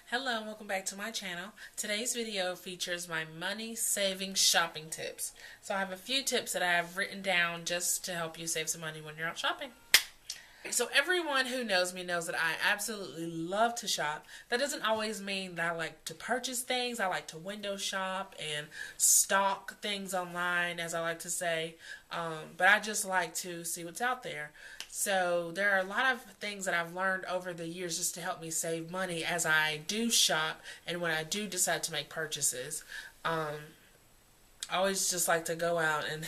Hello and welcome back to my channel. Today's video features my money saving shopping tips. So I have a few tips that I have written down just to help you save some money when you're out shopping. So everyone who knows me knows that I absolutely love to shop. That doesn't always mean that I like to purchase things. I like to window shop and stalk things online, as I like to say. But I just like to see what's out there. So there are a lot of things that I've learned over the years just to help me save money as I do shop and when I do decide to make purchases. I always just like to go out and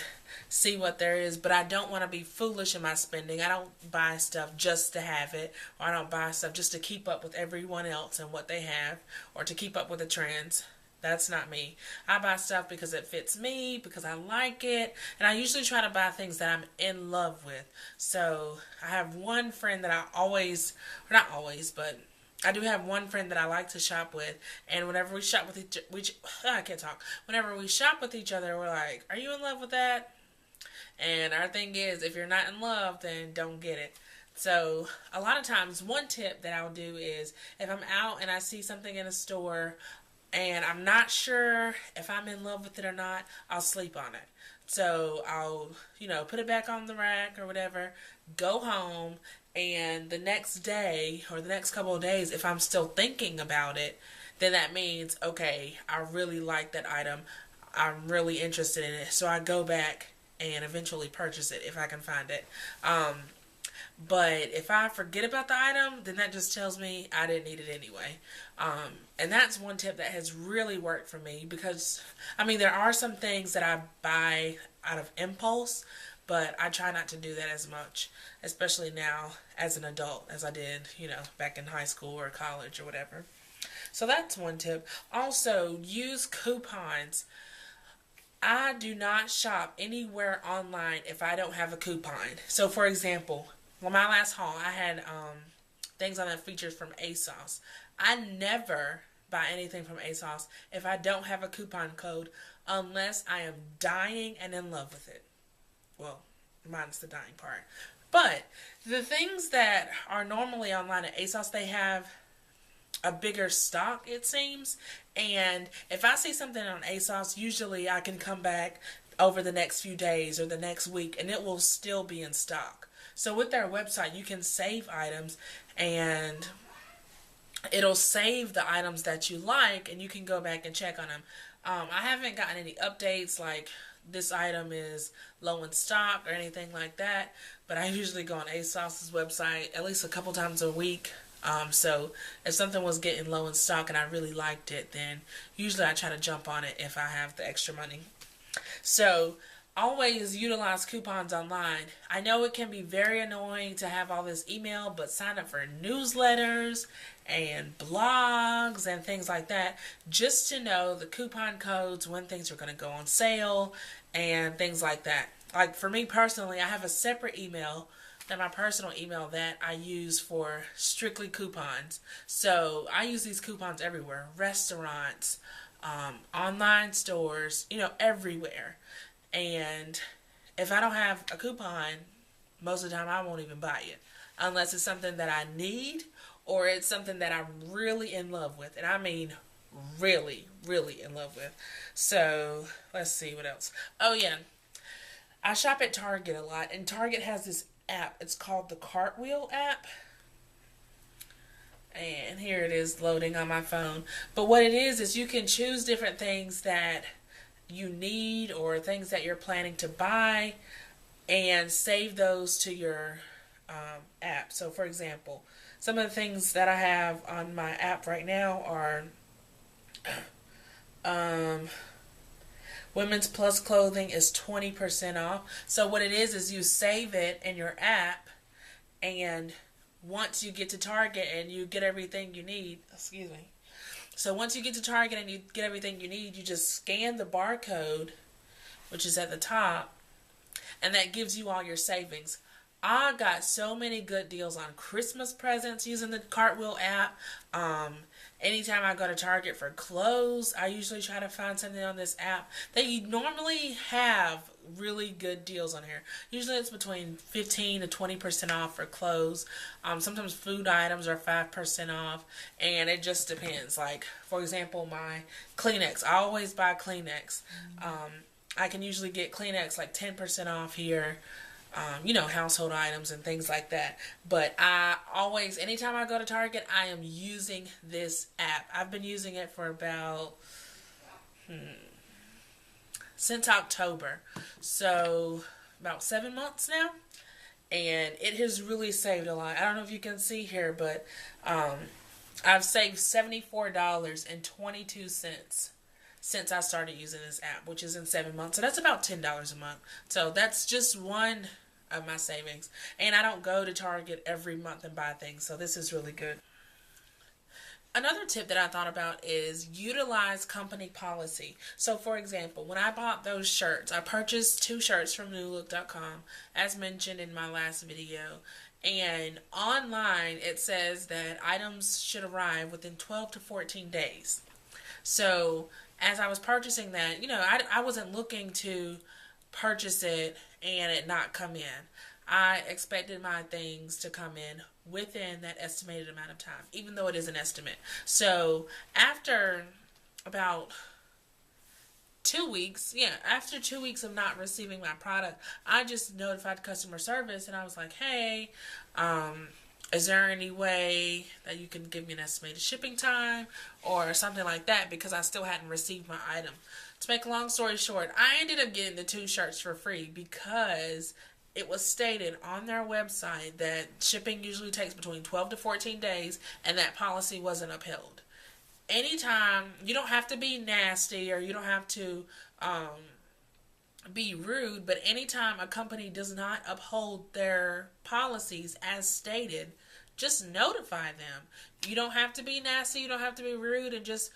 see what there is, but I don't want to be foolish in my spending. I don't buy stuff just to have it, or I don't buy stuff just to keep up with everyone else and what they have, or to keep up with the trends. That's not me. I buy stuff because it fits me, because I like it, and I usually try to buy things that I'm in love with. So I have one friend that I always, or not always, but I do have one friend that I like to shop with, and whenever we shop with I can't talk. Whenever we shop with each other, we're like, "Are you in love with that?" And our thing is, if you're not in love, then don't get it. So a lot of times, one tip that I'll do is if I'm out and I see something in a store and I'm not sure if I'm in love with it or not, I'll sleep on it. So I'll, put it back on the rack or whatever, go home, and the next day or the next couple of days, if I'm still thinking about it, then that means, okay, I really like that item. I'm really interested in it. So I go back and eventually purchase it if I can find it. But if I forget about the item, then that just tells me I didn't need it anyway. And that's one tip that has really worked for me because, there are some things that I buy out of impulse, but I try not to do that as much, especially now as an adult as I did, back in high school or college or whatever. So that's one tip. Also, use coupons. I do not shop anywhere online if I don't have a coupon. So, for example, well, my last haul, I had things on that featured from ASOS. I never buy anything from ASOS if I don't have a coupon code unless I am dying and in love with it. Well, minus the dying part. But the things that are normally online at ASOS, they have a bigger stock, it seems. And if I see something on ASOS, usually I can come back over the next few days or the next week and it will still be in stock. So with their website, you can save items and it'll save the items that you like and you can go back and check on them. I haven't gotten any updates like this item is low in stock or anything like that, but I usually go on ASOS's website at least a couple times a week. So if something was getting low in stock and I really liked it, then usually I try to jump on it if I have the extra money. So always utilize coupons online. I know it can be very annoying to have all this email, but sign up for newsletters and blogs and things like that just to know the coupon codes, when things are going to go on sale and things like that. Like for me personally, I have a separate email than my personal email that I use for strictly coupons. So I use these coupons everywhere. Restaurants, online stores, everywhere. And if I don't have a coupon, most of the time I won't even buy it. Unless it's something that I need or it's something that I'm really in love with. And I mean really, really in love with. So let's see what else. Oh yeah. I shop at Target a lot. And Target has this app. It's called the Cartwheel app. And here it is loading on my phone. But what it is you can choose different things that you need or things that you're planning to buy and save those to your app. So for example, some of the things that I have on my app right now are Women's Plus clothing is 20% off. So what it is you save it in your app, and once you get to Target and you get everything you need, So once you get to Target and you get everything you need, you just scan the barcode, which is at the top, and that gives you all your savings. I got so many good deals on Christmas presents using the Cartwheel app. Anytime I go to Target for clothes, I usually try to find something on this app. They normally have really good deals on here. Usually it's between 15 to 20% off for clothes. Sometimes food items are 5% off, and it just depends. Like, for example, my Kleenex. I always buy Kleenex. I can usually get Kleenex like 10% off here. Household items and things like that. But I always, anytime I go to Target, I am using this app. I've been using it for about, since October. So, about 7 months now. And it has really saved a lot. I don't know if you can see here, but I've saved $74.22 since I started using this app, which is in 7 months. So that's about $10 a month. So that's just one of my savings. And I don't go to Target every month and buy things. So this is really good. Another tip that I thought about is utilize company policy. So for example, when I bought those shirts, I purchased 2 shirts from newlook.com, as mentioned in my last video. And online it says that items should arrive within 12 to 14 days. So as I was purchasing that, I wasn't looking to purchase it and it not come in. I expected my things to come in within that estimated amount of time, even though it is an estimate. So after about 2 weeks, after 2 weeks of not receiving my product, I just notified customer service and I was like, hey, is there any way that you can give me an estimated shipping time or something like that, because I still hadn't received my item. To make a long story short, I ended up getting the 2 shirts for free because it was stated on their website that shipping usually takes between 12 to 14 days and that policy wasn't upheld. Anytime, you don't have to be nasty or you don't have to be rude, but anytime a company does not uphold their policies as stated, just notify them. You don't have to be nasty, you don't have to be rude, and just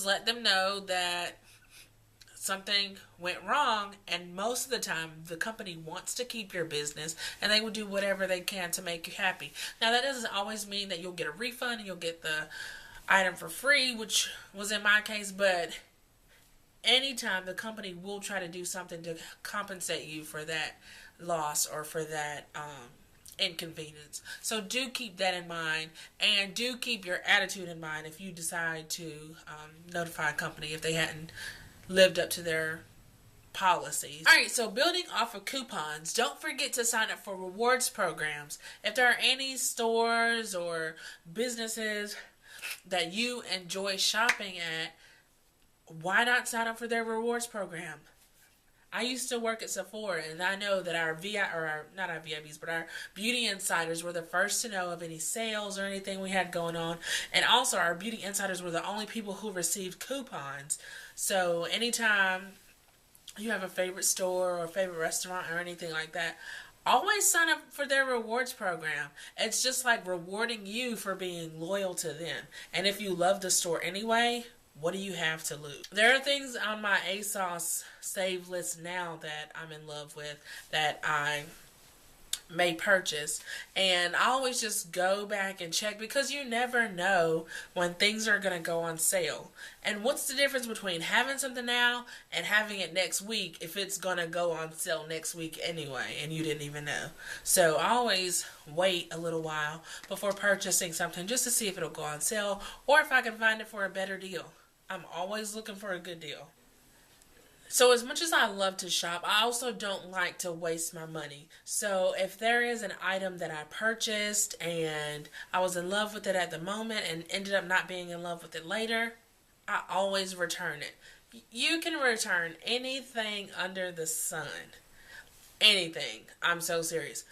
let them know that something went wrong. And most of the time the company wants to keep your business and they will do whatever they can to make you happy. Now that doesn't always mean that you'll get a refund and you'll get the item for free, which was in my case, but anytime the company will try to do something to compensate you for that loss or for that inconvenience. So do keep that in mind, and do keep your attitude in mind if you decide to notify a company if they hadn't lived up to their policies. Alright, so building off of coupons, don't forget to sign up for rewards programs. If there are any stores or businesses that you enjoy shopping at, why not sign up for their rewards program? I used to work at Sephora, and I know that our VIPs, but our beauty insiders were the first to know of any sales or anything we had going on. And also our beauty insiders were the only people who received coupons. So anytime you have a favorite store or favorite restaurant or anything like that, always sign up for their rewards program. It's just like rewarding you for being loyal to them. And if you love the store anyway, what do you have to lose? There are things on my ASOS save list now that I'm in love with that I may purchase, and I always just go back and check, because you never know when things are going to go on sale. And what's the difference between having something now and having it next week if it's going to go on sale next week anyway and you didn't even know? So I always wait a little while before purchasing something just to see if it'll go on sale or if I can find it for a better deal. I'm always looking for a good deal. So as much as I love to shop, I also don't like to waste my money. So if there is an item that I purchased and I was in love with it at the moment and ended up not being in love with it later, I always return it. You can return anything under the sun. Anything. I'm so serious.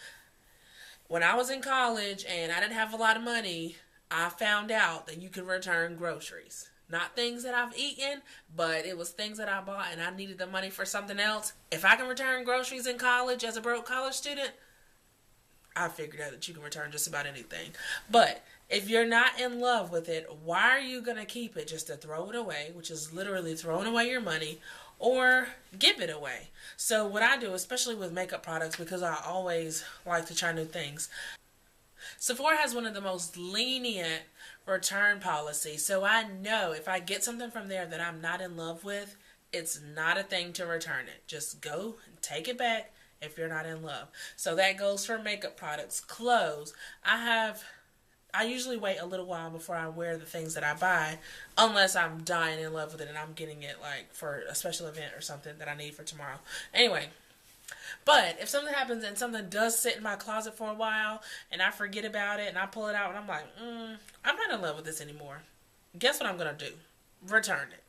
When I was in college and I didn't have a lot of money, I found out that you can return groceries. Not things that I've eaten, but it was things that I bought and I needed the money for something else. If I can return groceries in college as a broke college student, I figured out that you can return just about anything. But if you're not in love with it, why are you going to keep it just to throw it away, which is literally throwing away your money, or give it away? So what I do, especially with makeup products, because I always like to try new things, Sephora has one of the most lenient return policies. So I know if I get something from there that I'm not in love with, it's not a thing to return it. Just go and take it back if you're not in love. So that goes for makeup products. Clothes. I usually wait a little while before I wear the things that I buy, unless I'm dying in love with it and I'm getting it like for a special event or something that I need for tomorrow. Anyway, but if something happens and something does sit in my closet for a while and I forget about it and I pull it out and I'm like, I'm not in love with this anymore. Guess what I'm going to do? Return it.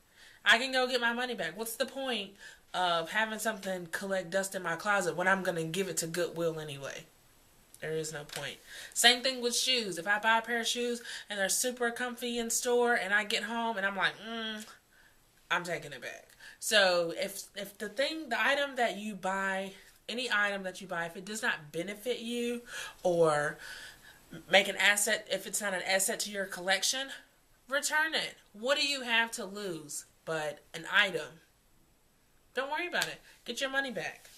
I can go get my money back. What's the point of having something collect dust in my closet when I'm going to give it to Goodwill anyway? There is no point. Same thing with shoes. If I buy a pair of shoes and they're super comfy in store and I get home and I'm like, I'm taking it back. So if the item that you buy, any item that you buy, if it does not benefit you or make an asset, if it's not an asset to your collection, return it. What do you have to lose but an item? Don't worry about it. Get your money back.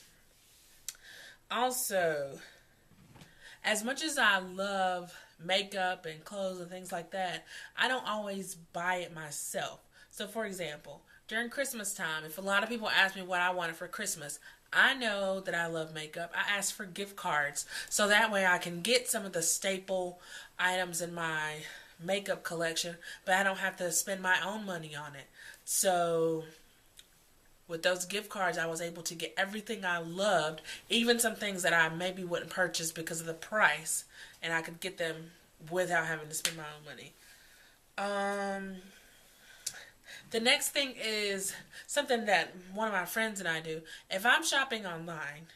Also, as much as I love makeup and clothes and things like that, I don't always buy it myself. So for example, during Christmas time, if a lot of people ask me what I wanted for Christmas, I know that I love makeup. I ask for gift cards so that way I can get some of the staple items in my makeup collection, but I don't have to spend my own money on it. So with those gift cards, I was able to get everything I loved, even some things that I maybe wouldn't purchase because of the price, and I could get them without having to spend my own money. The next thing is something that one of my friends and I do. If I'm shopping online,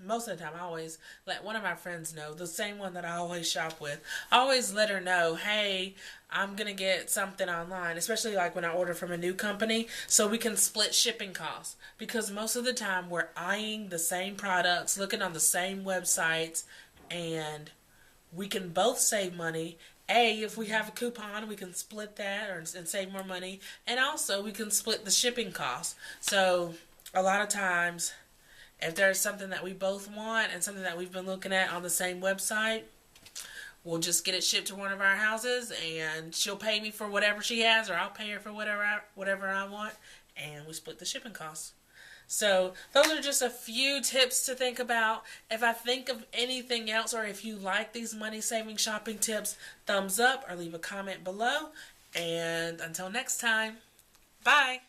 most of the time I always let one of my friends know, the same one that I always shop with. I always let her know, hey, I'm going to get something online, especially like when I order from a new company, so we can split shipping costs. Because most of the time we're eyeing the same products, looking on the same websites, and we can both save money. If we have a coupon, we can split that and save more money. And also we can split the shipping costs. So a lot of times, if there's something that we both want and something that we've been looking at on the same website, we'll just get it shipped to one of our houses and she'll pay me for whatever she has, or I'll pay her for whatever I want, and we split the shipping costs. So those are just a few tips to think about. If I think of anything else, or if you like these money saving shopping tips, thumbs up or leave a comment below. And until next time, bye.